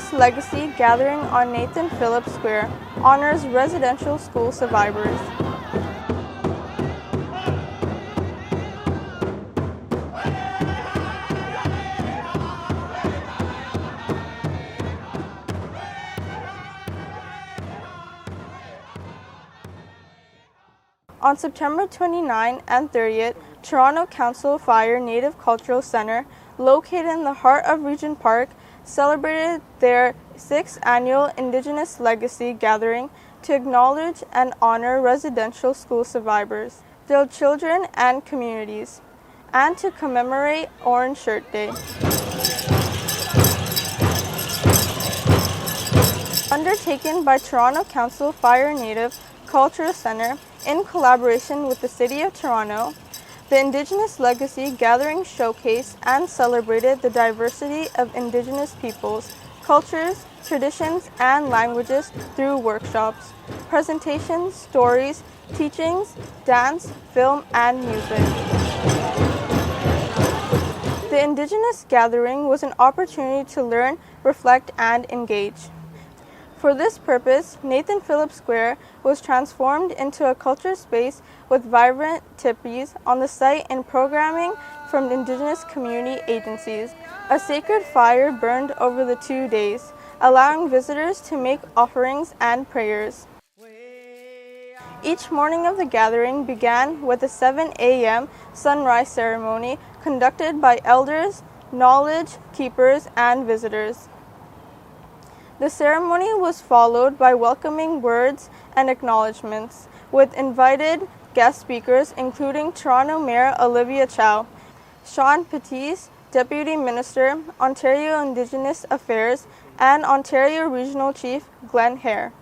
Indigenous Legacy Gathering on Nathan Phillips Square honors residential school survivors. On September 29 and 30th, Toronto Council Fire Native Cultural Centre, located in the heart of Regent Park, celebrated their 6th annual Indigenous Legacy Gathering to acknowledge and honor residential school survivors, their children and communities, and to commemorate Orange Shirt Day. Undertaken by Toronto Council Fire Native Cultural Centre in collaboration with the City of Toronto, the Indigenous Legacy Gathering showcased and celebrated the diversity of Indigenous peoples, cultures, traditions, and languages through workshops, presentations, stories, teachings, dance, film, and music. The Indigenous Gathering was an opportunity to learn, reflect, and engage. For this purpose, Nathan Phillips Square was transformed into a culture space with vibrant tipis on the site and programming from Indigenous community agencies. A sacred fire burned over the 2 days, allowing visitors to make offerings and prayers. Each morning of the gathering began with a 7 a.m. sunrise ceremony conducted by elders, knowledge keepers, and visitors. The ceremony was followed by welcoming words and acknowledgements, with invited guest speakers including Toronto Mayor Olivia Chow, Sean Pettis, Deputy Minister, Ontario Indigenous Affairs, and Ontario Regional Chief Glenn Hare.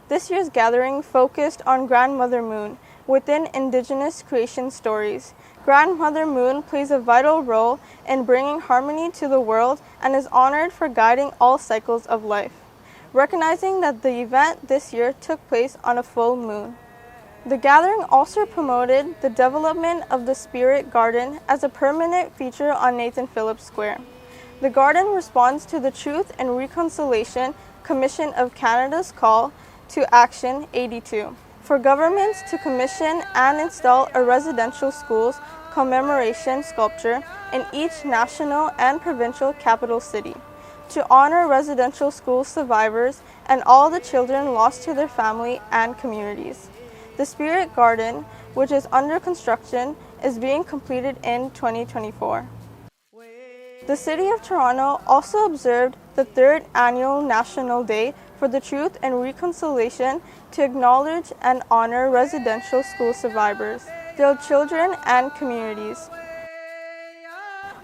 This year's gathering focused on Grandmother Moon within Indigenous creation stories. Grandmother Moon plays a vital role in bringing harmony to the world and is honored for guiding all cycles of life, recognizing that the event this year took place on a full moon. The gathering also promoted the development of the Spirit Garden as a permanent feature on Nathan Phillips Square. The garden responds to the Truth and Reconciliation Commission of Canada's call to Action 82 for governments to commission and install a residential schools commemoration sculpture in each national and provincial capital city to honor residential school survivors and all the children lost to their family and communities. The Spirit Garden, which is under construction, is being completed in 2024. The City of Toronto also observed the 3rd annual National Day for the Truth and Reconciliation to acknowledge and honor residential school survivors, their children and communities.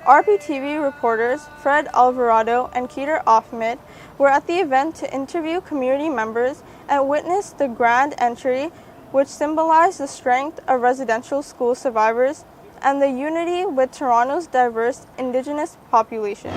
rptv reporters Fred Alvarado and Keter Ahmed were at the event to interview community members and witness the grand entry, which symbolized the strength of residential school survivors and the unity with Toronto's diverse Indigenous population.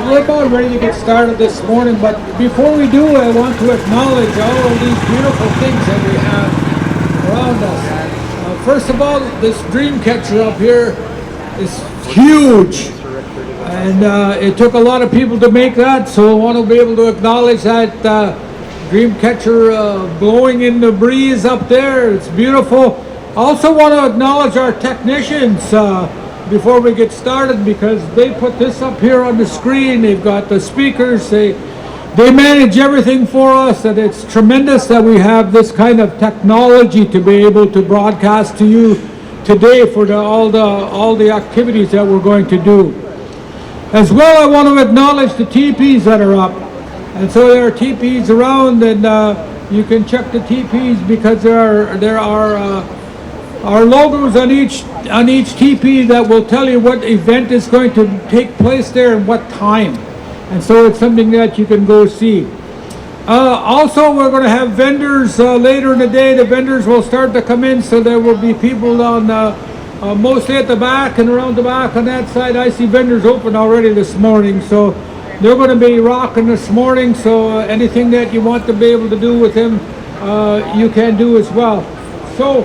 we're about ready to get started this morning, but before we do, I want to acknowledge all of these beautiful things that we have around us. First of all, this dream catcher up here is huge, and it took a lot of people to make that, so I want to be able to acknowledge that dream catcher blowing in the breeze up there. It's beautiful. Also want to acknowledge our technicians before we get started, because they put this up here on the screen. They've got the speakers, they manage everything for us, and it's tremendous that we have this kind of technology to be able to broadcast to you today for all the activities that we're going to do. As well, I want to acknowledge the tipis that are up. And so there are tipis around, and you can check the tipis because there are logos on each tipi that will tell you what event is going to take place there and what time. And so it's something that you can go see. Also, we're going to have vendors later in the day. The vendors will start to come in, so there will be people on mostly at the back and around the back on that side. I see vendors open already this morning, so they're going to be rocking this morning. So anything that you want to be able to do with them, you can do as well. So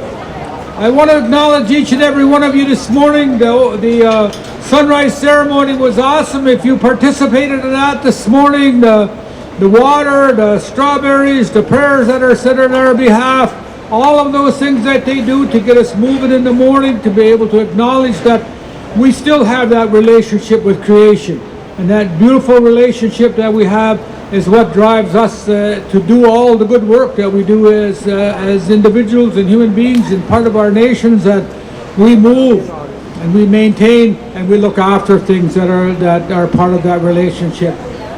I want to acknowledge each and every one of you this morning. The sunrise ceremony was awesome. If you participated in that this morning, the water, the strawberries, the prayers that are said on our behalf, all of those things that they do to get us moving in the morning, to be able to acknowledge that we still have that relationship with creation. And that beautiful relationship that we have is what drives us to do all the good work that we do as individuals and human beings and part of our nations, that we move and we maintain and we look after things that are part of that relationship.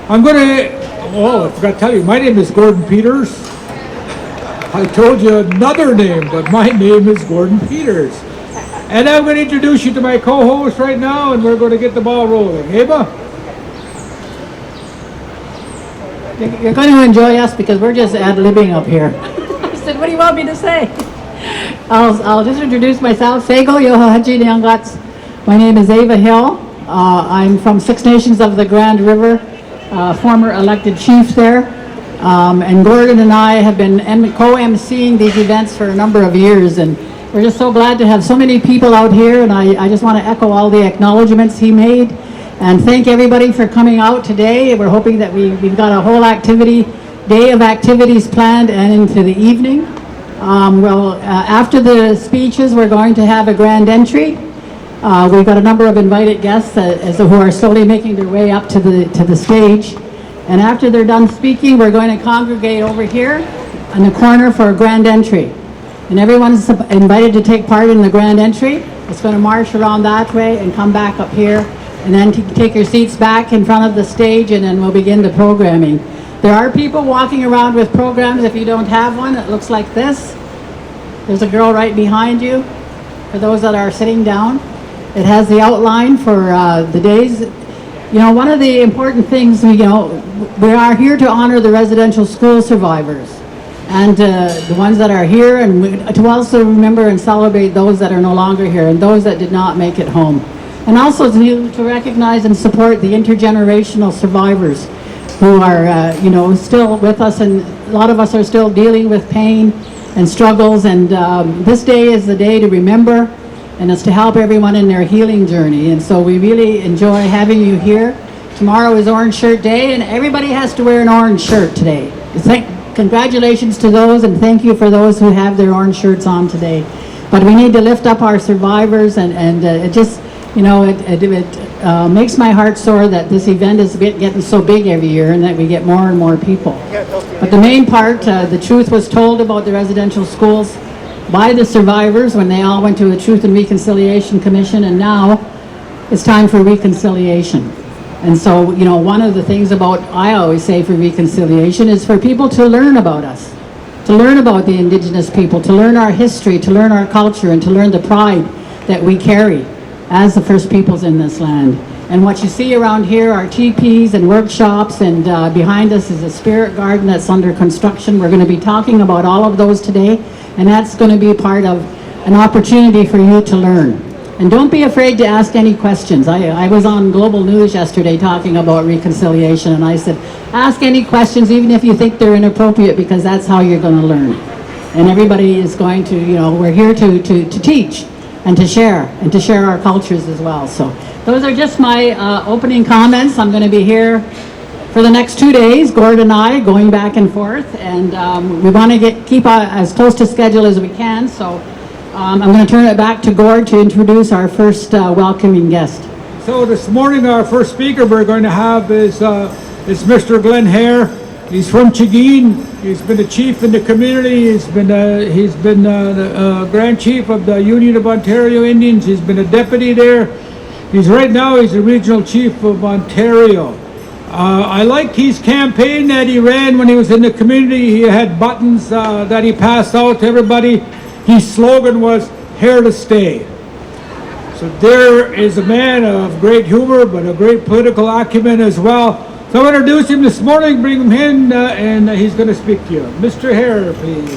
I'm going to, I forgot to tell you, my name is Gordon Peters. I told you another name, but my name is Gordon Peters. And I'm going to introduce you to my co-host right now, and we're going to get the ball rolling. Ava? You're going to enjoy us because we're just ad-libbing up here. I said, what do you want me to say? I'll just introduce myself. Sego Yohahaji Nyangats. My name is Ava Hill. I'm from Six Nations of the Grand River, former elected chief there. And Gordon and I have been co-emceeing these events for a number of years, and we're just so glad to have so many people out here, and I just want to echo all the acknowledgements he made. And thank everybody for coming out today. We're hoping that we've got a whole day of activities planned and into the evening. After the speeches, we're going to have a grand entry. We've got a number of invited guests who are slowly making their way up to the stage. And after they're done speaking, we're going to congregate over here in the corner for a grand entry. And everyone's invited to take part in the grand entry. It's going to march around that way and come back up here, and then take your seats back in front of the stage, and then we'll begin the programming. There are people walking around with programs. If you don't have one, it looks like this. There's a girl right behind you. For those that are sitting down, it has the outline for the days. You know, one of the important things, we are here to honor the residential school survivors and the ones that are here, and to also remember and celebrate those that are no longer here and those that did not make it home. And also to recognize and support the intergenerational survivors who are, still with us, and a lot of us are still dealing with pain and struggles, and this day is the day to remember, and it's to help everyone in their healing journey. And so we really enjoy having you here. Tomorrow is Orange Shirt Day, and everybody has to wear an orange shirt today. Congratulations to those, and thank you for those who have their orange shirts on today. But we need to lift up our survivors, and it just, it makes my heart sore that this event is getting so big every year, and that we get more and more people. But the main part, the truth was told about the residential schools by the survivors when they all went to the Truth and Reconciliation Commission, and now it's time for reconciliation. And so, one of the things I always say for reconciliation is for people to learn about us, to learn about the Indigenous people, to learn our history, to learn our culture, and to learn the pride that we carry as the First Peoples in this land. And what you see around here are teepees and workshops, and behind us is a spirit garden that's under construction. We're going to be talking about all of those today, and that's going to be part of an opportunity for you to learn And don't be afraid to ask any questions. I was on Global News yesterday talking about reconciliation, and I said, ask any questions even if you think they're inappropriate, because that's how you're going to learn. And everybody is going to, we're here to teach and to share our cultures as well. So those are just my opening comments. I'm going to be here for the next 2 days, Gord and I, going back and forth, and we want to keep as close to schedule as we can. So I'm going to turn it back to Gord to introduce our first welcoming guest. So this morning, our first speaker we're going to have is Mr. Glenn Hare. He's from Chigeen. He's been a chief in the community. He's been the Grand Chief of the Union of Ontario Indians. He's been a deputy there. Right now he's the Regional Chief of Ontario. I liked his campaign that he ran when he was in the community. He had buttons that he passed out to everybody. His slogan was, "Here to stay." So there is a man of great humor, but a great political acumen as well. So I'll introduce him this morning, bring him in, and he's going to speak to you. Mr. Hare, please.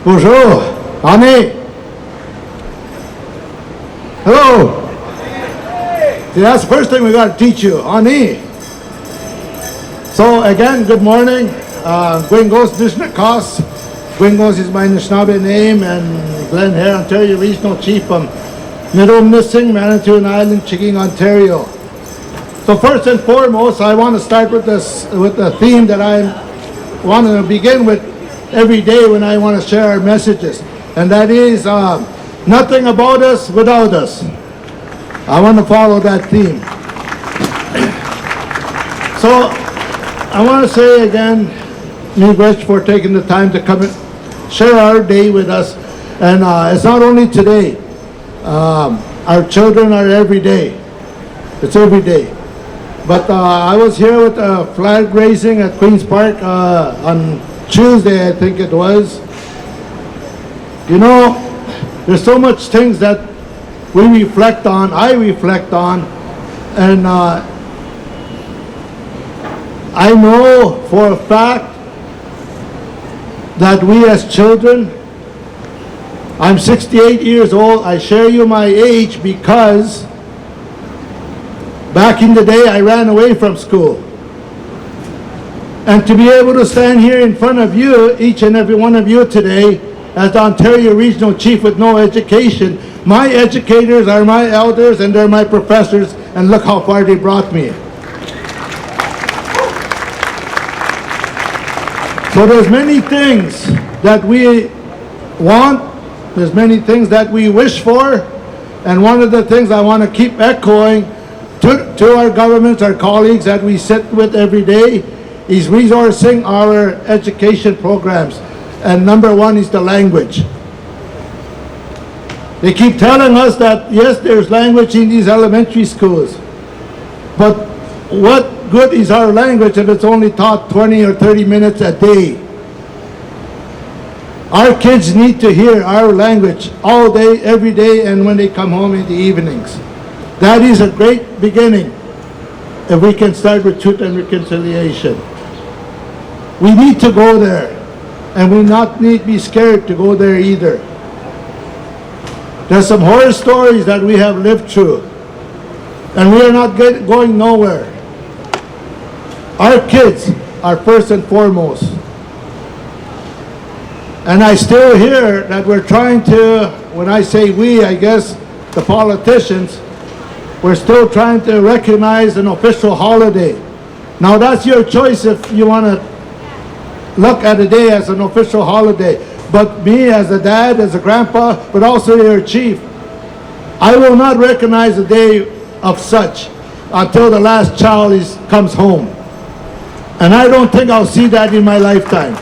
Bonjour, Ani. Hello. See, that's the first thing we got to teach you, Ani. So again, good morning. Gwingos Dishnakos. Gwingos is my Anishinaabe name, and Glenn Hare, Ontario Regional Chief from Nidom-Nissing, Manitoulin Island, Chigeen, Ontario. So first and foremost, I want to start with the theme that I want to begin with every day when I want to share our messages, and that is nothing about us without us. I want to follow that theme. So I want to say again, Miigwech, for taking the time to come and share our day with us. And it's not only today. Our children are every day. It's every day. But I was here with flag raising at Queen's Park on Tuesday, I think it was. There's so much things that we reflect on, I reflect on, and I know for a fact that we as children, I'm 68 years old, I share you my age because back in the day I ran away from school. And to be able to stand here in front of you, each and every one of you today, as the Ontario Regional Chief with no education, my educators are my elders and they're my professors, and look how far they brought me. So there's many things that we want, there's many things that we wish for, and one of the things I want to keep echoing to our governments, our colleagues that we sit with every day, is resourcing our education programs. And number one is the language. They keep telling us that, yes, there's language in these elementary schools, but what good is our language if it's only taught 20 or 30 minutes a day? Our kids need to hear our language all day, every day, and when they come home in the evenings. That is a great beginning if we can start with truth and reconciliation. We need to go there, and we not need to be scared to go there either. There's some horror stories that we have lived through, and we are not going nowhere. Our kids are first and foremost. And I still hear that we're trying to, when I say we, I guess the politicians, we're still trying to recognize an official holiday. Now that's your choice if you want to look at a day as an official holiday. But me as a dad, as a grandpa, but also your chief, I will not recognize a day of such until the last child comes home. And I don't think I'll see that in my lifetime.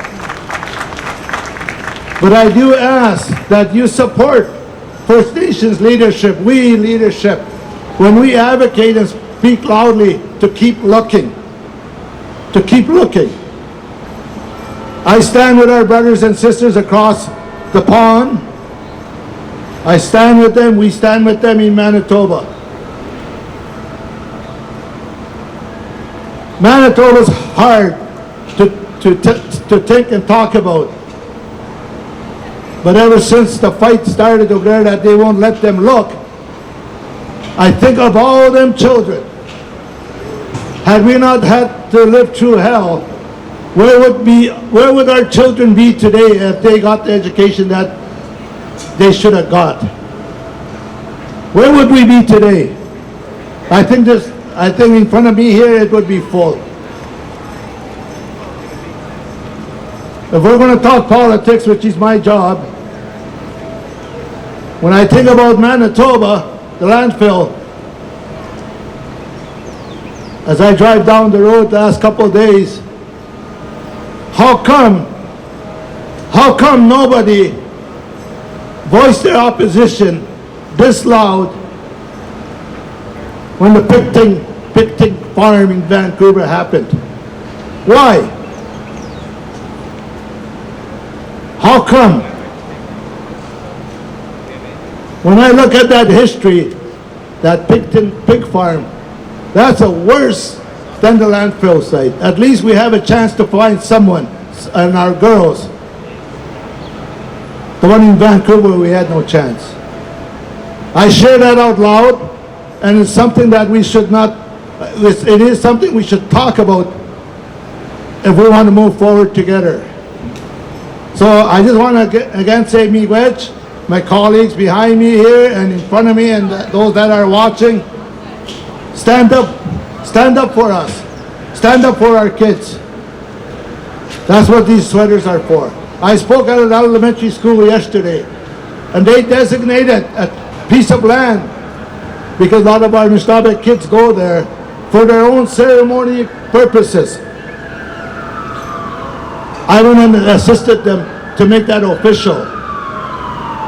But I do ask that you support First Nations leadership, we leadership, when we advocate and speak loudly to keep looking. To keep looking. I stand with our brothers and sisters across the pond. I stand with them, we stand with them in Manitoba. Manitoba's hard to to think and talk about. But ever since the fight started over there that they won't let them look, I think of all them children. Had we not had to live through hell, where would our children be today if they got the education that they should have got? Where would we be today? I think in front of me here it would be full. If we're going to talk politics, which is my job, when I think about Manitoba, the landfill, as I drive down the road the last couple of days, how come nobody voiced their opposition this loud when the picking farm in Vancouver happened? Why? How come? When I look at that history, that pig farm, that's a worse than the landfill site. At least we have a chance to find someone, and our girls. The one in Vancouver, we had no chance. I share that out loud, and it's something that we should not, it is something we should talk about if we want to move forward together. So I just want to again say miigwech, my colleagues behind me here and in front of me and those that are watching, stand up for us. Stand up for our kids. That's what these sweaters are for. I spoke at an elementary school yesterday, and they designated a piece of land, because a lot of our Mishnabek kids go there for their own ceremony purposes. I went and assisted them to make that official,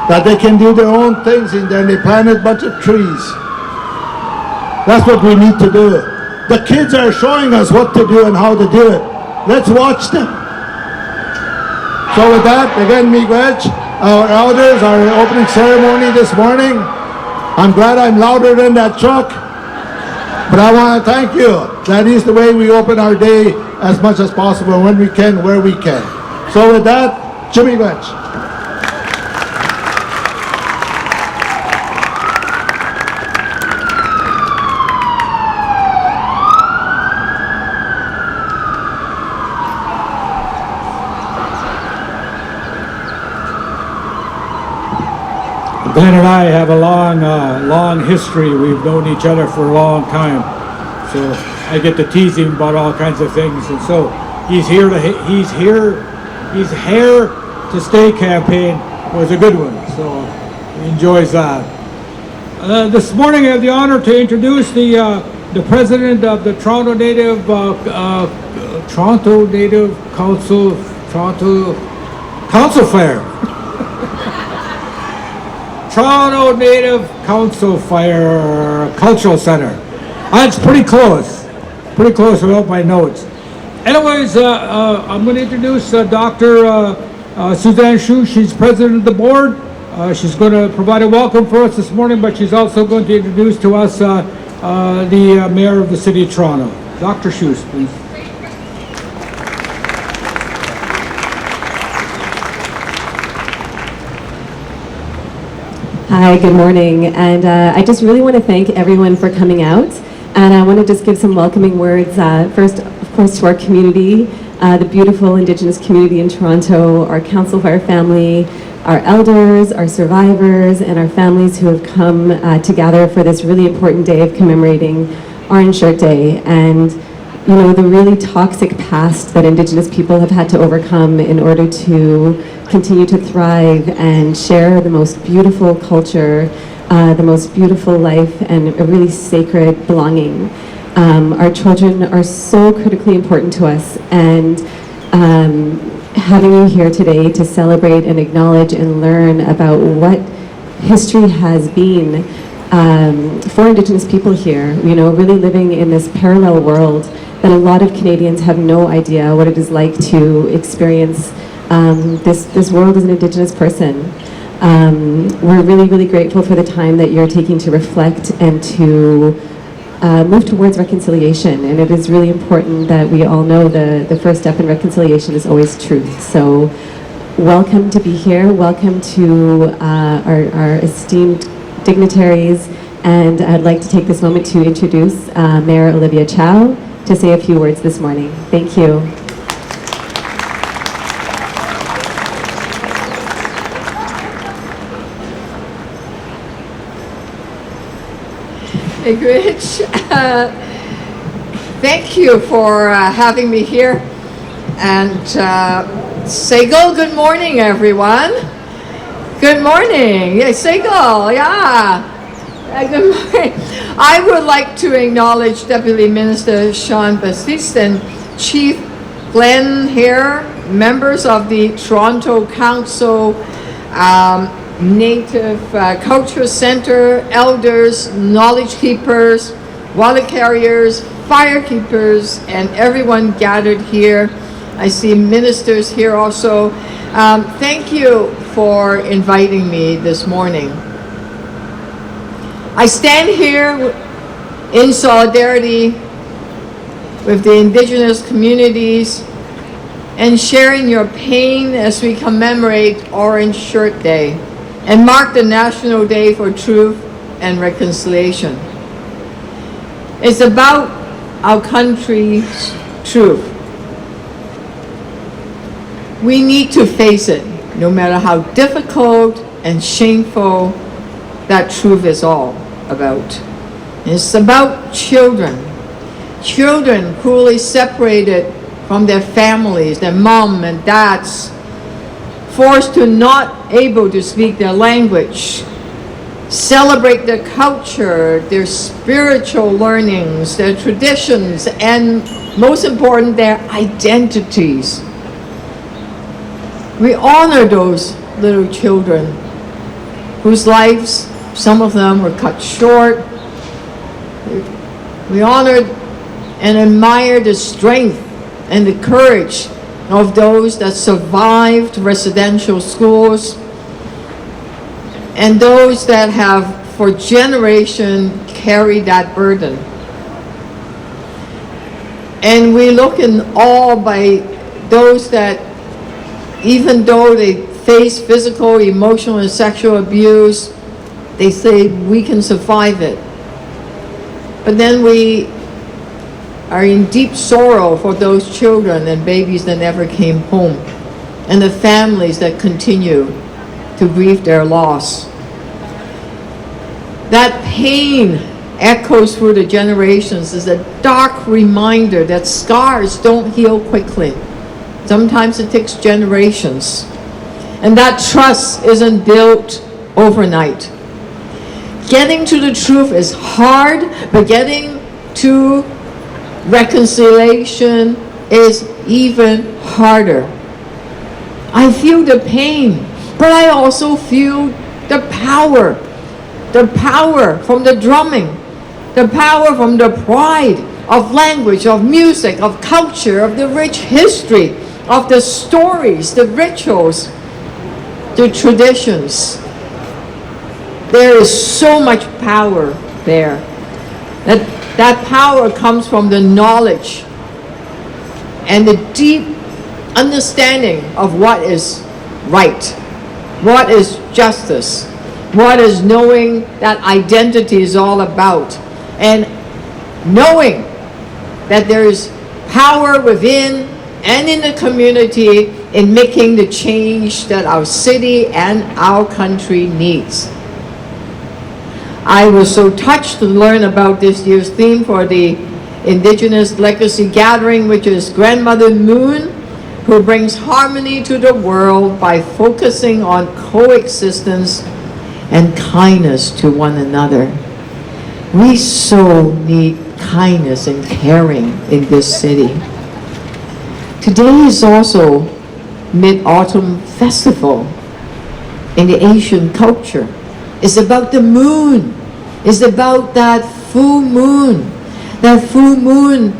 that they can do their own things in there, and they planted a bunch of trees. That's what we need to do. The kids are showing us what to do and how to do it. Let's watch them. So with that, again, miigwech, our elders, our opening ceremony this morning. I'm glad I'm louder than that truck, but I want to thank you. That is the way we open our day as much as possible, when we can, where we can. So with that, miigwech. Ben and I have a long history. We've known each other for a long time. So I get to tease him about all kinds of things. And so his Here to Stay campaign was a good one. So he enjoys that. This morning I have the honor to introduce the president of the Toronto Native Council Fair. Toronto Native Council Fire Cultural Center. It's pretty close without my notes. Anyways, I'm going to introduce Dr. Suzanne Shu. She's president of the board. She's going to provide a welcome for us this morning, but she's also going to introduce to us the mayor of the city of Toronto. Dr. Shu, please. Hi, good morning, and I just really want to thank everyone for coming out, and I want to just give some welcoming words, first, of course, to our community, the beautiful Indigenous community in Toronto, our Council Fire family, our elders, our survivors, and our families who have come together for this really important day of commemorating Orange Shirt Day, and you know, the really toxic past that Indigenous people have had to overcome in order to continue to thrive and share the most beautiful culture, the most beautiful life, and a really sacred belonging. Our children are so critically important to us, and having you here today to celebrate and acknowledge and learn about what history has been for Indigenous people here, you know, really living in this parallel world that a lot of Canadians have no idea what it is like to experience this world as an Indigenous person. We're really, really grateful for the time that you're taking to reflect and to move towards reconciliation. And it is really important that we all know the first step in reconciliation is always truth. So welcome to be here. Welcome to our esteemed dignitaries. And I'd like to take this moment to introduce Mayor Olivia Chow to say a few words this morning. Thank you. Hey, Rich. Thank you for having me here. And Segal, good morning, everyone. Good morning. Yeah, Segal, yeah. Good morning. I would like to acknowledge Deputy Minister Sean Baptiste and Chief Glenn Hare, members of the Toronto Council, Native Culture Center, elders, knowledge keepers, water carriers, fire keepers, and everyone gathered here. I see ministers here also. Thank you for inviting me this morning. I stand here in solidarity with the Indigenous communities and sharing your pain as we commemorate Orange Shirt Day and mark the National Day for Truth and Reconciliation. It's about our country's truth. We need to face it, no matter how difficult and shameful that truth is all about. It's about children cruelly separated from their families, their mom and dads, forced to not able to speak their language, celebrate their culture, their spiritual learnings, their traditions, and most important, their identities. We honor those little children whose lives, some of them were cut short. We honored and admire the strength and the courage of those that survived residential schools and those that have for generations carried that burden. And we look in awe by those that, even though they face physical, emotional, and sexual abuse, they say we can survive it. But then we are in deep sorrow for those children and babies that never came home, and the families that continue to grieve their loss. That pain echoes through the generations is a dark reminder that scars don't heal quickly. Sometimes it takes generations. And that trust isn't built overnight. Getting to the truth is hard, but getting to reconciliation is even harder. I feel the pain, but I also feel the power from the drumming, the power from the pride of language, of music, of culture, of the rich history, of the stories, the rituals, the traditions. There is so much power there. That power comes from the knowledge and the deep understanding of what is right, what is justice, what is knowing that identity is all about, and knowing that there is power within and in the community in making the change that our city and our country needs. I was so touched to learn about this year's theme for the Indigenous Legacy Gathering, which is Grandmother Moon, who brings harmony to the world by focusing on coexistence and kindness to one another. We so need kindness and caring in this city. Today is also Mid-Autumn Festival in the Asian culture. It's about the moon. It's about that full moon. That full moon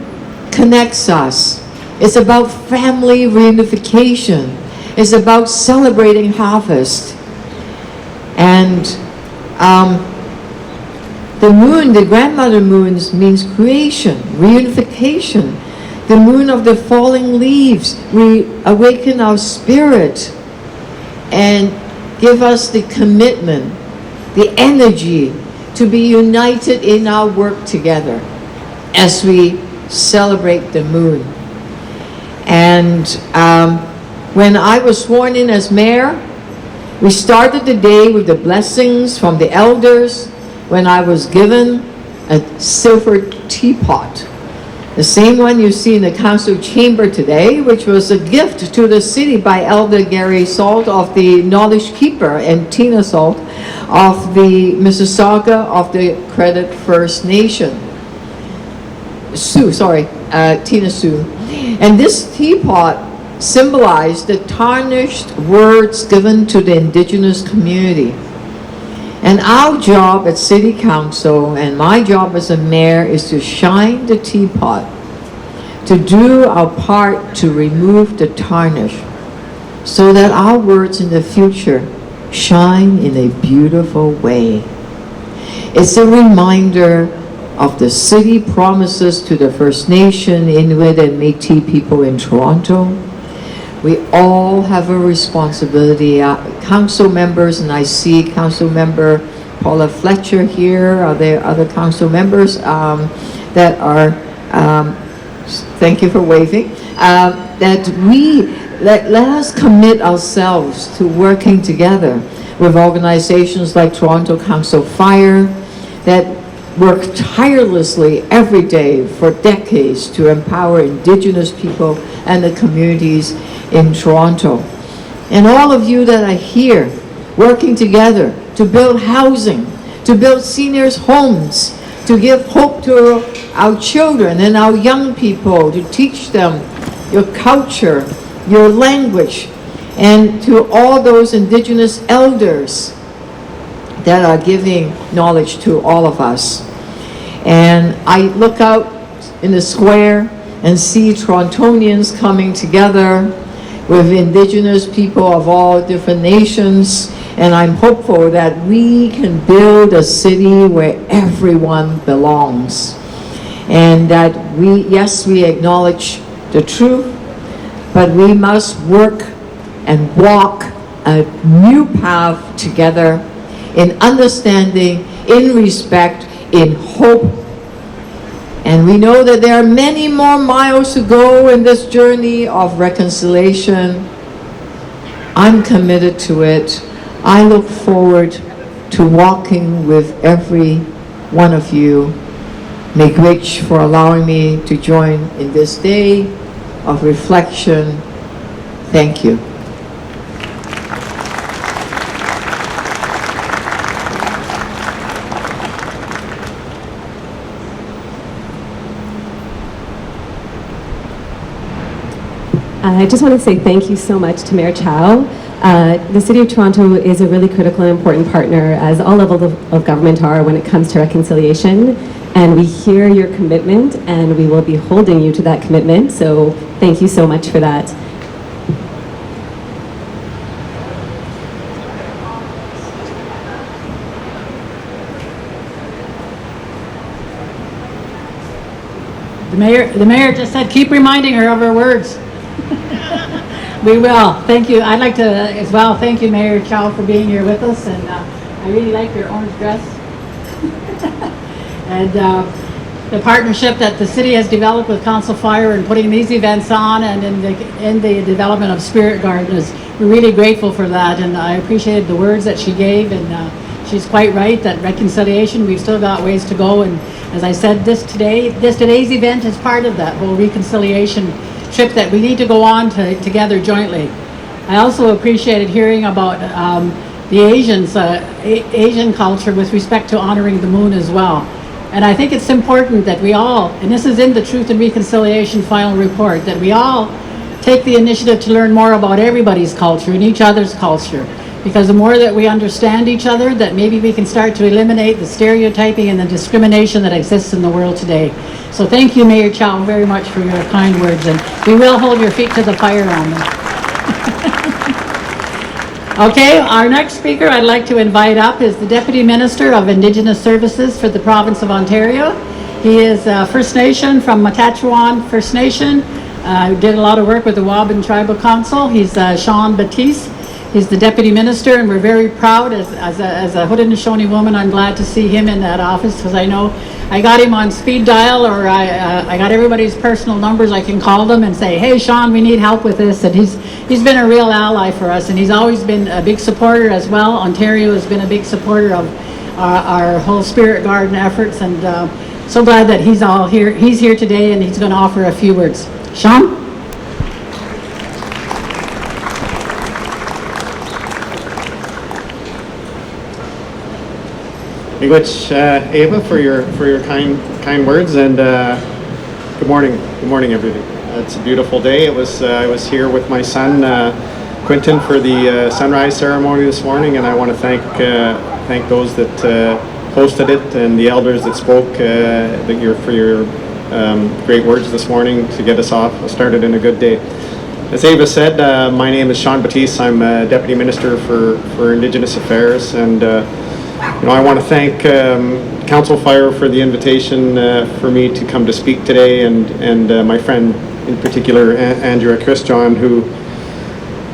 connects us. It's about family reunification. It's about celebrating harvest. And The moon, the grandmother moons, means creation, reunification. The moon of the falling leaves, awaken our spirit and give us the commitment, the energy to be united in our work together as we celebrate the moon. And when I was sworn in as mayor, we started the day with the blessings from the elders when I was given a silver teapot. The same one you see in the council chamber today, which was a gift to the city by Elder Gary Salt of the Knowledge Keeper and Tina Salt of the Mississauga of the Credit First Nation. Tina Sue. And this teapot symbolized the tarnished words given to the Indigenous community. And our job at City Council and my job as a mayor is to shine the teapot, to do our part to remove the tarnish so that our words in the future shine in a beautiful way. It's a reminder of the city promises to the First Nation, Inuit, and Métis people in Toronto. We all have a responsibility. Council members, and I see Council Member Paula Fletcher here. Are there other council members that are, thank you for waving, that let us commit ourselves to working together with organizations like Toronto Council Fire that work tirelessly every day for decades to empower Indigenous people and the communities in Toronto. And all of you that are here working together to build housing, to build seniors' homes, to give hope to our children and our young people, to teach them your culture, your language, and to all those Indigenous elders that are giving knowledge to all of us. And I look out in the square and see Torontonians coming together with Indigenous people of all different nations, and I'm hopeful that we can build a city where everyone belongs, and that we acknowledge the truth, but we must work and walk a new path together in understanding, in respect, in hope. And we know that there are many more miles to go in this journey of reconciliation. I'm committed to it. I look forward to walking with every one of you. May Rich for allowing me to join in this day of reflection. Thank you. I just want to say thank you so much to Mayor Chow. The City of Toronto is a really critical and important partner, as all levels of government are, when it comes to reconciliation. And we hear your commitment, and we will be holding you to that commitment. So thank you so much for that. The mayor just said, keep reminding her of her words. We will. Thank you. I'd like to as well thank you, Mayor Chow, for being here with us, and I really like your orange dress. And the partnership that the city has developed with Council Fire and putting these events on, and in the development of Spirit Gardens, we're really grateful for that, and I appreciated the words that she gave, and she's quite right that reconciliation, we've still got ways to go, and as I said, today's event is part of that whole reconciliation trip that we need to go on together jointly. I also appreciated hearing about the Asian culture with respect to honoring the moon as well. And I think it's important that we all, and this is in the Truth and Reconciliation final report, that we all take the initiative to learn more about everybody's culture and each other's culture. Because the more that we understand each other, that maybe we can start to eliminate the stereotyping and the discrimination that exists in the world today. So thank you, Mayor Chow, very much for your kind words, and we will hold your feet to the fire on them. Okay, our next speaker I'd like to invite up is the Deputy Minister of Indigenous Services for the province of Ontario. He is First Nation from Matachewan First Nation. Did a lot of work with the Waban Tribal Council. He's Sean Batiste. He's the Deputy Minister, and we're very proud as a Haudenosaunee woman. I'm glad to see him in that office, because I know I got him on speed dial, or I got everybody's personal numbers. I can call them and say, hey Sean, we need help with this. And he's been a real ally for us, and he's always been a big supporter as well. Ontario has been a big supporter of our whole Spirit Garden efforts, and so glad that he's all here. He's here today, and he's going to offer a few words. Sean? Miigwech, Ava, for your kind words, and good morning everybody. It's a beautiful day. I was here with my son Quentin for the sunrise ceremony this morning, and I want to thank those that hosted it and the elders that spoke for your great words this morning to get us started in a good day. As Ava said, my name is Sean Batiste. I'm Deputy Minister for Indigenous Affairs, and I want to thank Council Fire for the invitation for me to come to speak today, and my friend in particular, Andrea Christian, who,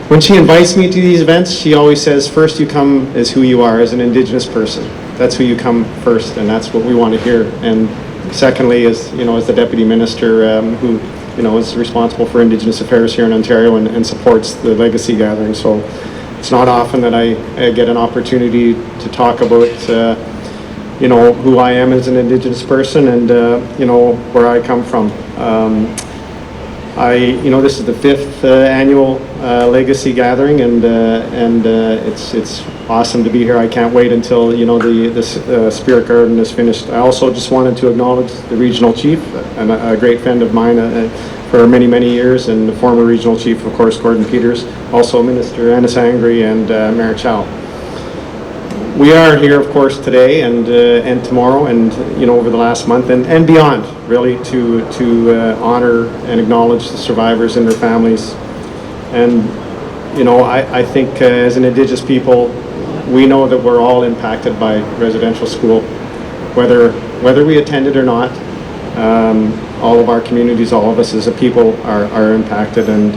when she invites me to these events, she always says, first you come as who you are, as an Indigenous person. That's who you come first, and that's what we want to hear. And secondly, as the Deputy Minister, who is responsible for Indigenous Affairs here in Ontario and supports the Legacy Gathering. So it's not often that I get an opportunity to talk about, who I am as an Indigenous person, and where I come from. This is the 5th annual Legacy Gathering, and it's awesome to be here. I can't wait until the Spirit Garden is finished. I also just wanted to acknowledge the Regional Chief, and a great friend of mine for many years, and the former Regional Chief, of course, Gordon Peters, also Minister Anna Sangri, and Mayor Chow. We are here, of course, today and tomorrow, and over the last month and beyond, really, to honor and acknowledge the survivors and their families. And I think as an Indigenous people, we know that we're all impacted by residential school, whether we attend it or not. All of our communities, all of us as a people are impacted, and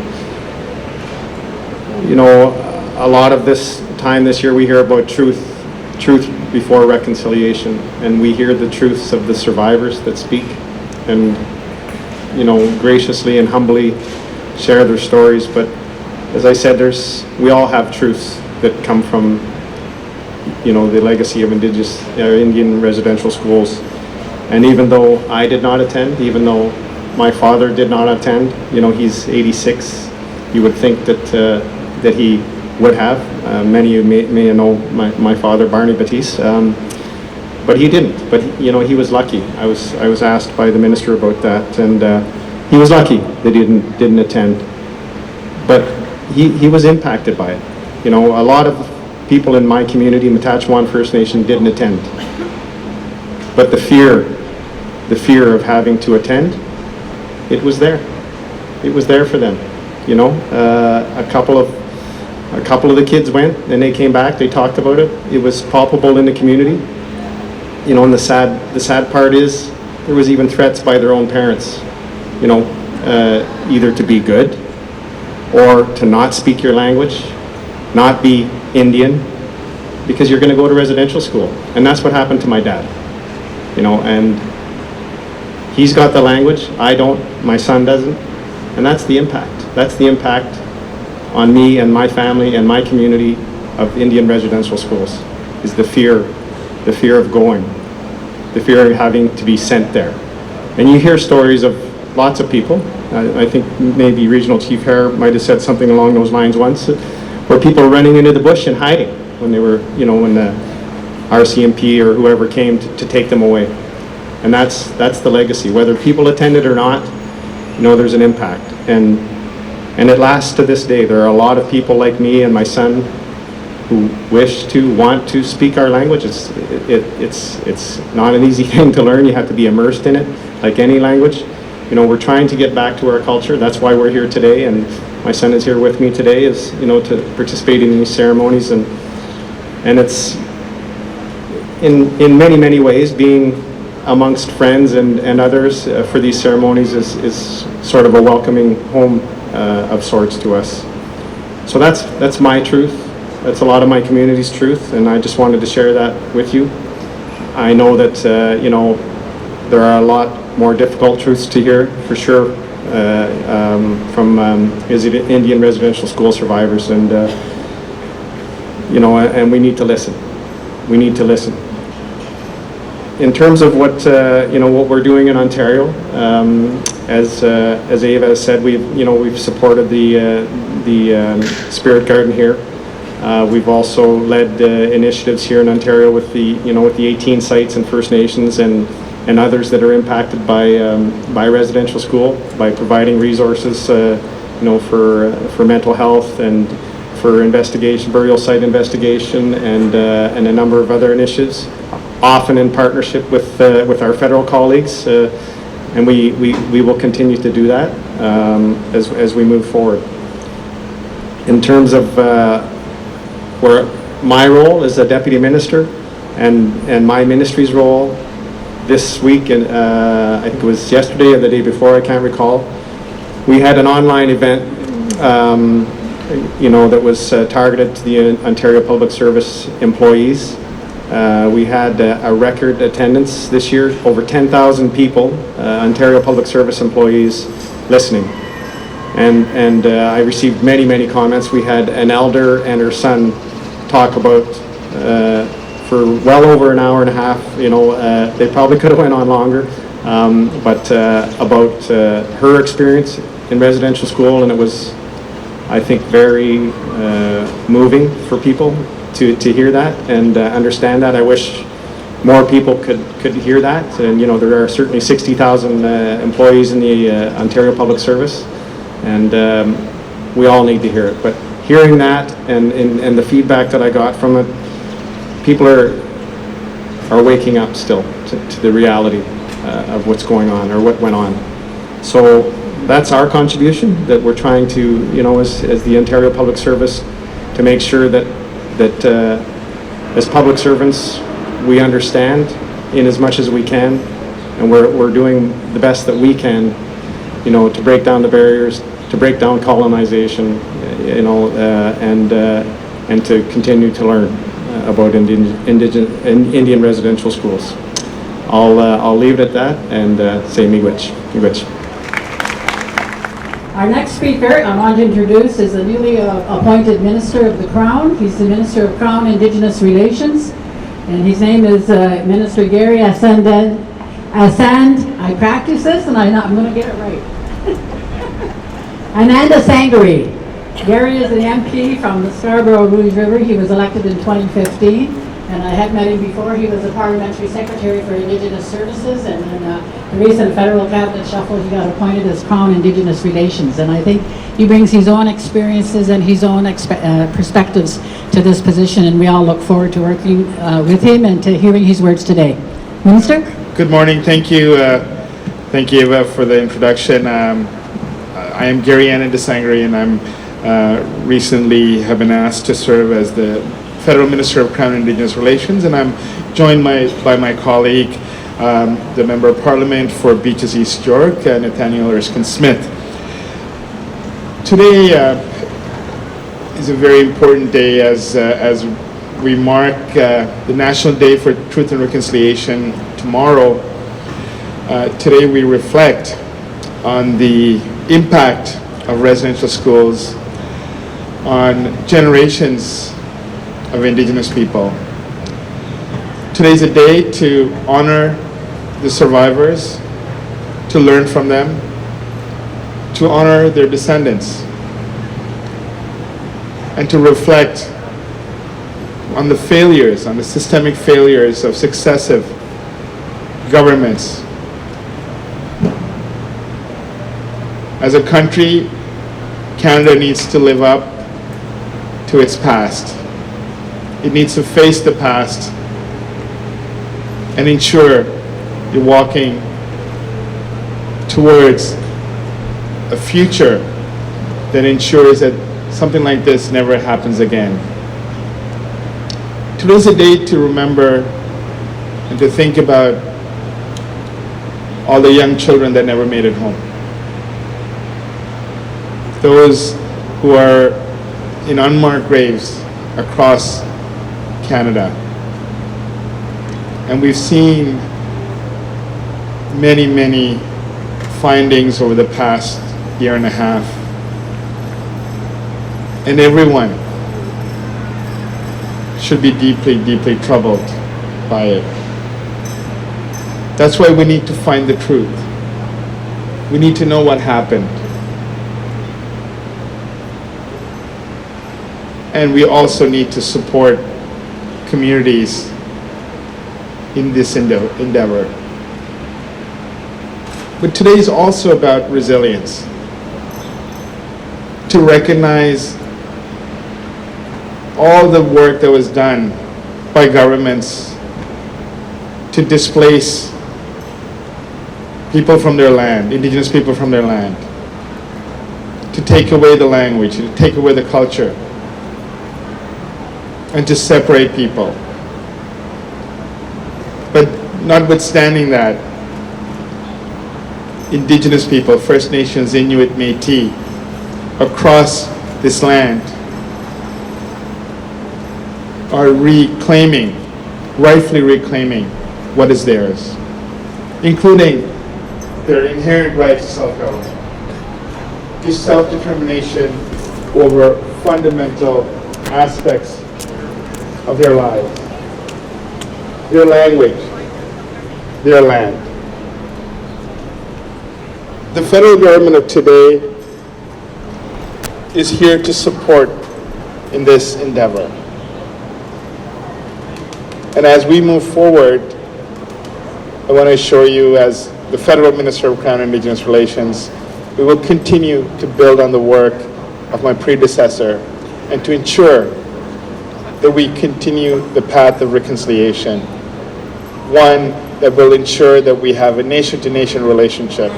a lot of this time this year we hear about truth before reconciliation, and we hear the truths of the survivors that speak and graciously and humbly share their stories. But as I said, we all have truths that come from the legacy of Indian residential schools. And even though I did not attend, even though my father did not attend, he's 86, you would think that he would have. Many of you may know my father, Barney Batiste, but he didn't. But he was lucky. I was asked by the minister about that, and he was lucky that he didn't attend. But he was impacted by it. A lot of people in my community, Matachewan First Nation, didn't attend. But the fear of having to attend, it was there. It was there for them. A couple of the kids went, and they came back. They talked about it. It was palpable in the community. And the sad part is there was even threats by their own parents. Either to be good or to not speak your language, not be Indian, because you're going to go to residential school. And that's what happened to my dad. And he's got the language, I don't, my son doesn't, and that's the impact. That's the impact on me and my family and my community of Indian residential schools, is the fear of going, the fear of having to be sent there. And you hear stories of lots of people. I think maybe Regional Chief Hare might have said something along those lines once, where people were running into the bush and hiding when they were, when the RCMP or whoever came to take them away. And that's the legacy. Whether people attend it or not, there's an impact. And it lasts to this day. There are a lot of people like me and my son who want to speak our language. It's not an easy thing to learn. You have to be immersed in it, like any language. we're trying to get back to our culture. That's why we're here today, and my son is here with me today, is, to participate in these ceremonies, and it's in many, many ways, being amongst friends and others for these ceremonies is sort of a welcoming home of sorts to us. So that's my truth. That's a lot of my community's truth, and I just wanted to share that with you. I know that, there are a lot more difficult truths to hear, for sure, from Indian residential school survivors, and, and we need to listen. We need to listen. In terms of what what we're doing in Ontario, as Ava has said, we've supported the Spirit Garden here. We've also led initiatives here in Ontario with the 18 sites and First Nations and others that are impacted by residential school, by providing resources for mental health and for investigation, burial site investigation, and a number of other initiatives, often in partnership with our federal colleagues, and we will continue to do that as we move forward. In terms of where my role as a deputy minister and my ministry's role this week, and I think it was yesterday or the day before, I can't recall, we had an online event that was targeted to the Ontario Public Service employees. We had a record attendance this year, over 10,000 people, Ontario Public Service employees listening. And I received many, many comments. We had an elder and her son talk about for well over an hour and a half. They probably could have went on longer, but about her experience in residential school, and it was, I think, very moving for people to hear that and understand that. I wish more people could hear that, and there are certainly 60,000 employees in the Ontario Public Service, and we all need to hear it. But hearing that and the feedback that I got from it, people are waking up still to the reality of what's going on or what went on. So that's our contribution, that we're trying to, as the Ontario Public Service, to make sure that as public servants we understand in as much as we can, and we're doing the best that we can, to break down the barriers, to break down colonization, and to continue to learn about Indian residential schools. I'll leave it at that and say miigwech. Our next speaker I want to introduce is a newly appointed Minister of the Crown. He's the Minister of Crown Indigenous Relations, and his name is Minister Gary Asand. I practice this, and I'm going to get it right. Ananda Sangari. Gary is an MP from the Scarborough-Rouge River. He was elected in 2015, and I had met him before. He was the Parliamentary Secretary for Indigenous Services, and in the recent federal cabinet shuffle, he got appointed as Crown Indigenous Relations. And I think he brings his own experiences and his own perspectives to this position, and we all look forward to working with him and to hearing his words today. Minister? Good morning. Thank you, Eva, for the introduction. I am Gary Ananda Sangari, and I'm recently have been asked to serve as the Federal Minister of Crown Indigenous Relations, and I'm joined by my colleague, the Member of Parliament for Beaches East York, Nathaniel Erskine-Smith. Today is a very important day as we mark the National Day for Truth and Reconciliation tomorrow. Today we reflect on the impact of residential schools on generations of Indigenous people. Today's a day to honor the survivors, to learn from them, to honor their descendants, and to reflect on the failures, on the systemic failures of successive governments. As a country, Canada needs to live up to its past. It needs to face the past and ensure you're walking towards a future that ensures that something like this never happens again. Today's a day to remember and to think about all the young children that never made it home. Those who are in unmarked graves across Canada. And we've seen many, many findings over the past year and a half. And everyone should be deeply, deeply troubled by it. That's why we need to find the truth. We need to know what happened. And we also need to support communities in this endeavor. But today is also about resilience. To recognize all the work that was done by governments to displace people from their land, Indigenous people from their land, to take away the language, to take away the culture, and to separate people. But notwithstanding that, Indigenous people, First Nations, Inuit, Métis, across this land are reclaiming, rightfully reclaiming what is theirs, including their inherent right to self-government, to self-determination over fundamental aspects of their lives, their language, their land. The federal government of today is here to support in this endeavor. And as we move forward, I want to assure you, as the Federal Minister of Crown and Indigenous Relations, we will continue to build on the work of my predecessor and to ensure that we continue the path of reconciliation, one that will ensure that we have a nation-to-nation relationship,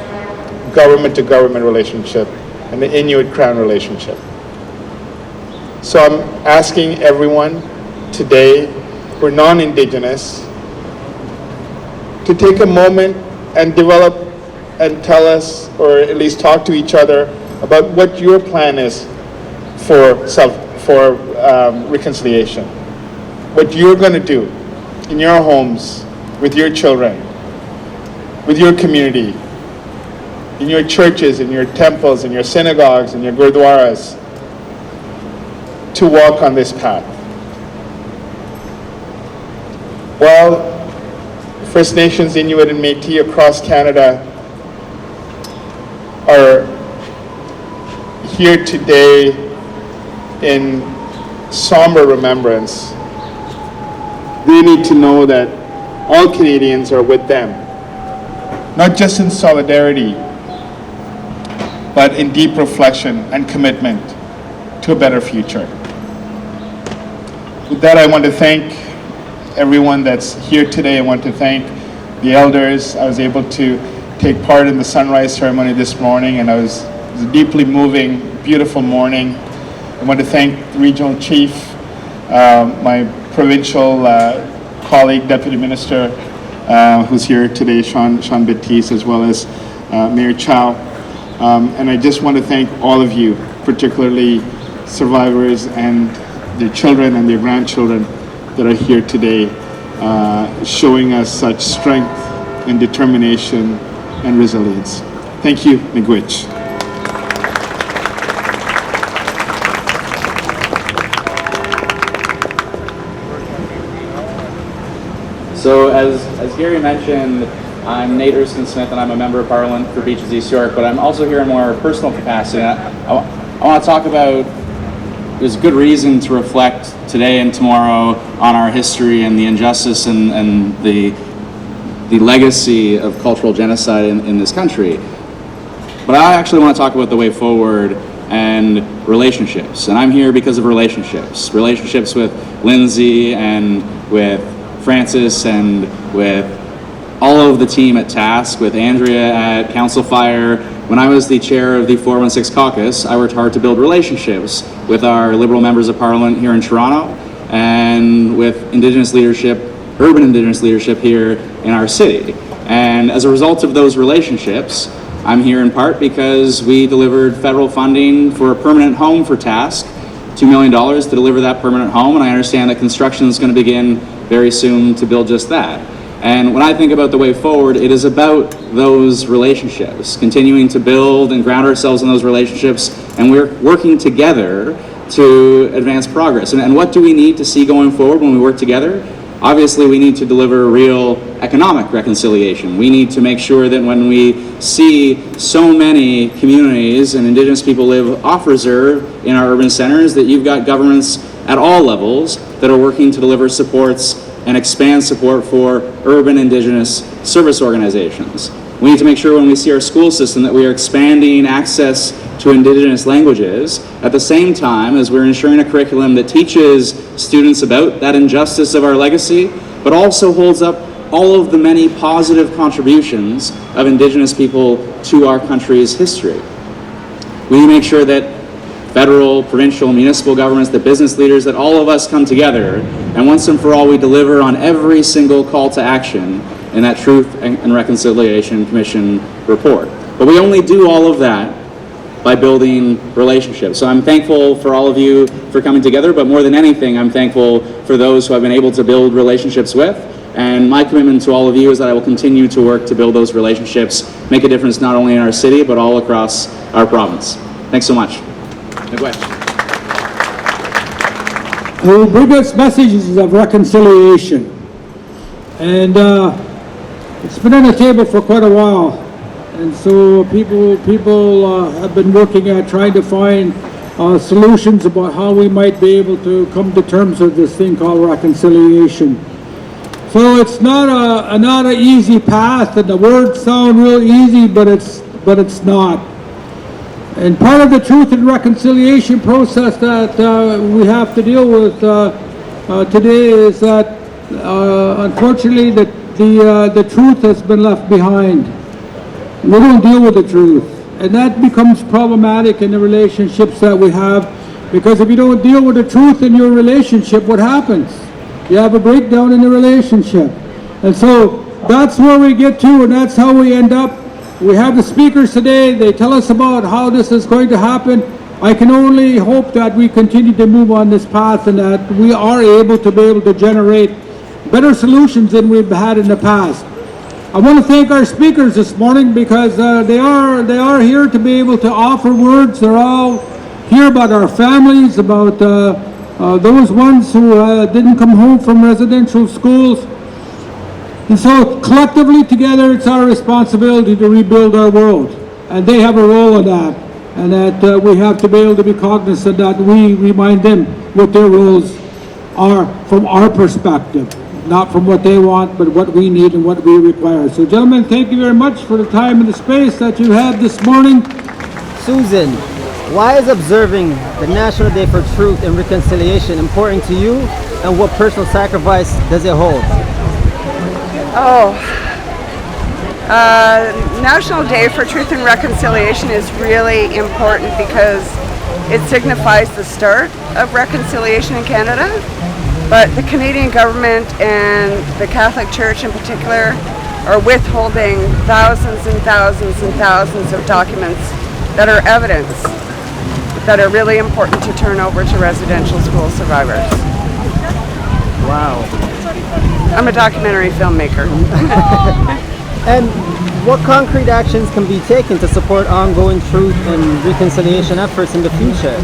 government-to-government relationship, and the Inuit-Crown relationship. So I'm asking everyone today who are non-Indigenous to take a moment and develop and tell us, or at least talk to each other about what your plan is for reconciliation. What you're going to do in your homes, with your children, with your community, in your churches, in your temples, in your synagogues, in your gurdwaras, to walk on this path. Well, First Nations, Inuit, and Métis across Canada are here today in somber remembrance. They need to know that all Canadians are with them, not just in solidarity, but in deep reflection and commitment to a better future. With that, I want to thank everyone that's here today. I want to thank the elders. I was able to take part in the sunrise ceremony this morning, and it was a deeply moving, beautiful morning. I want to thank the regional chief, my provincial colleague, Deputy Minister, who's here today, Sean Baptiste, as well as Mayor Chow. And I just want to thank all of you, particularly survivors and their children and their grandchildren that are here today, showing us such strength and determination and resilience. Thank you, Miigwech. So as Gary mentioned, I'm Nate Erskine-Smith and I'm a member of Parliament for Beaches East York, but I'm also here in more personal capacity. I want to talk about, there's good reason to reflect today and tomorrow on our history and the injustice and the legacy of cultural genocide in this country. But I actually want to talk about the way forward and relationships. And I'm here because of relationships. Relationships with Lindsay and with Francis and with all of the team at Task, with Andrea at Council Fire. When I was the chair of the 416 caucus, I worked hard to build relationships with our Liberal members of Parliament here in Toronto and with Indigenous leadership, urban Indigenous leadership here in our city. And as a result of those relationships, I'm here in part because we delivered federal funding for a permanent home for Task, $2 million to deliver that permanent home, and I understand that construction is going to begin very soon to build just that. And when I think about the way forward, it is about those relationships, continuing to build and ground ourselves in those relationships, and we're working together to advance progress. And what do we need to see going forward when we work together? Obviously, we need to deliver real economic reconciliation. We need to make sure that when we see so many communities and Indigenous people live off reserve in our urban centers, that you've got governments at all levels that are working to deliver supports and expand support for urban Indigenous service organizations. We need to make sure when we see our school system that we are expanding access to Indigenous languages at the same time as we're ensuring a curriculum that teaches students about that injustice of our legacy, but also holds up all of the many positive contributions of Indigenous people to our country's history. We need to make sure that federal, provincial, municipal governments, the business leaders, that all of us come together and once and for all we deliver on every single call to action in that Truth and Reconciliation Commission report. But we only do all of that by building relationships. So I'm thankful for all of you for coming together, but more than anything, I'm thankful for those who I've been able to build relationships with. And my commitment to all of you is that I will continue to work to build those relationships, make a difference not only in our city, but all across our province. Thanks so much. Who bring us messages of reconciliation. And it's been on the table for quite a while. And so people have been working at trying to find solutions about how we might be able to come to terms with this thing called reconciliation. So it's not an easy path, and the words sound real easy, but it's not. And part of the truth and reconciliation process that we have to deal with today is that unfortunately the truth has been left behind. We don't deal with the truth, and that becomes problematic in the relationships that we have, because if you don't deal with the truth in your relationship, what happens? You have a breakdown in the relationship. And so that's where we get to, and that's how we end up. We have the speakers today. They tell us about how this is going to happen. I can only hope that we continue to move on this path and that we are able to generate better solutions than we've had in the past. I want to thank our speakers this morning because they are here to be able to offer words. They're all here about our families, about those ones who didn't come home from residential schools. And so collectively together, it's our responsibility to rebuild our world. And they have a role in that. And that we have to be able to be cognizant that we remind them what their roles are from our perspective. Not from what they want, but what we need and what we require. So gentlemen, thank you very much for the time and the space that you had this morning. Susan, why is observing the National Day for Truth and Reconciliation important to you, and what personal sacrifice does it hold? National Day for Truth and Reconciliation is really important because it signifies the start of reconciliation in Canada. But the Canadian government and the Catholic Church in particular are withholding thousands and thousands and thousands of documents that are evidence that are really important to turn over to residential school survivors. Wow. I'm a documentary filmmaker. And what concrete actions can be taken to support ongoing truth and reconciliation efforts in the future?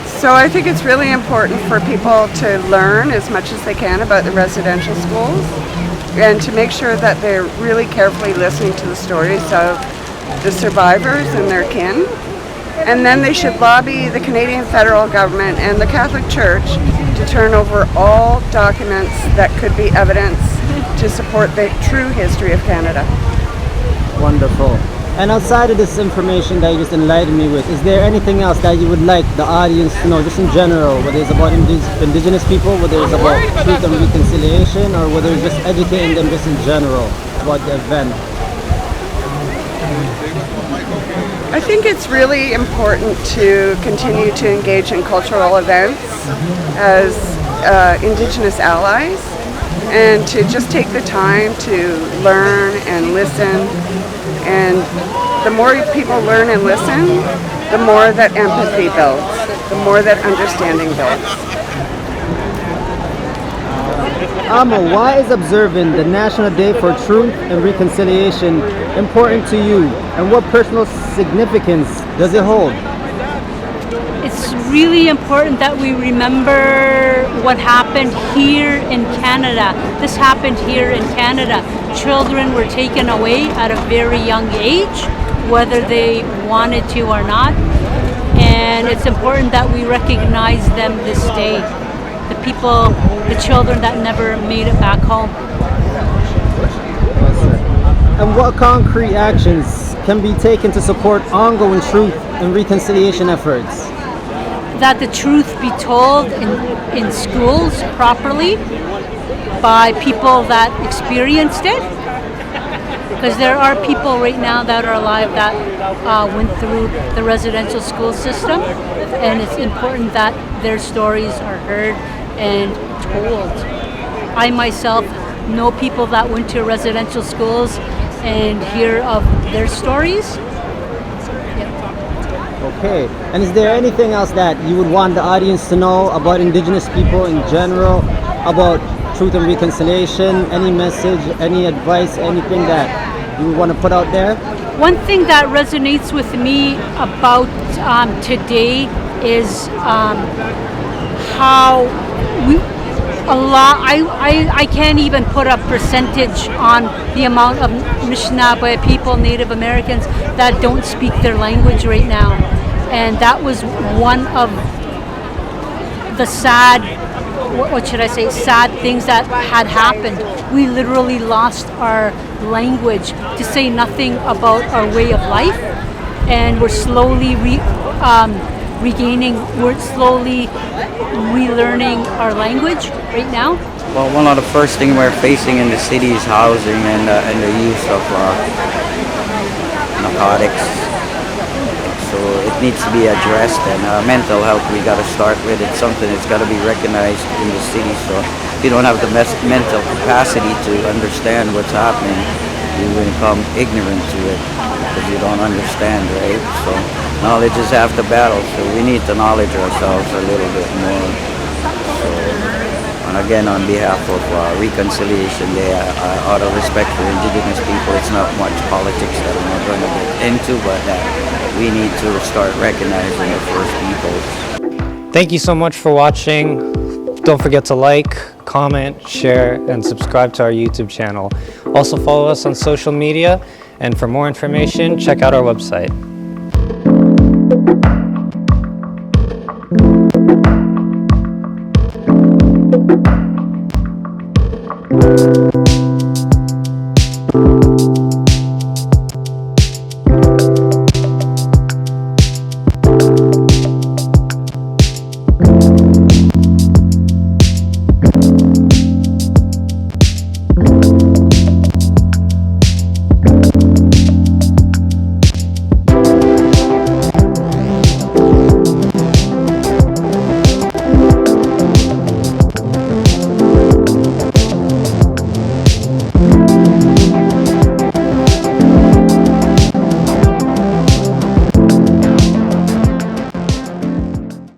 So I think it's really important for people to learn as much as they can about the residential schools and to make sure that they're really carefully listening to the stories of the survivors and their kin. And then they should lobby the Canadian federal government and the Catholic Church to turn over all documents that could be evidence to support the true history of Canada. Wonderful. And outside of this information that you just enlightened me with, is there anything else that you would like the audience to know, just in general, whether it's about Indigenous people, whether it's about truth and reconciliation, or whether it's just educating them just in general about the event? I think it's really important to continue to engage in cultural events as Indigenous allies, and to just take the time to learn and listen. And the more people learn and listen, the more that empathy builds, the more that understanding builds. Alma, why is observing the National Day for Truth and Reconciliation important to you, and what personal significance does it hold? It's really important that we remember what happened here in Canada. This happened here in Canada. Children were taken away at a very young age, whether they wanted to or not. And it's important that we recognize them this day. The people, the children that never made it back home. And what concrete actions can be taken to support ongoing truth and reconciliation efforts? That the truth be told in schools properly by people that experienced it. Because there are people right now that are alive that went through the residential school system, and it's important that their stories are heard and told. I myself know people that went to residential schools and hear of their stories. Okay, and is there anything else that you would want the audience to know about Indigenous people in general, about truth and reconciliation? Any message, any advice, anything that you want to put out there? One thing that resonates with me about today is how I can't even put a percentage on the amount of Anishinaabe people, Native Americans, that don't speak their language right now. And that was one of the sad things that had happened. We literally lost our language, to say nothing about our way of life. And we're slowly relearning our language right now. Well, one of the first things we're facing in the city is housing and the use of narcotics. So it needs to be addressed, and mental health, we got to start with it. Something that's got to be recognized in the city. So if you don't have the mental capacity to understand what's happening, you become ignorant to it because you don't understand, right? So knowledge is half the battle, so we need to knowledge ourselves a little bit more. So, and again, on behalf of Reconciliation Day, out of respect for Indigenous people, it's not much politics that I'm not going to get into, but we need to start recognizing the First Peoples. Thank you so much for watching. Don't forget to like, comment, share, and subscribe to our YouTube channel. Also follow us on social media, and for more information, check out our website.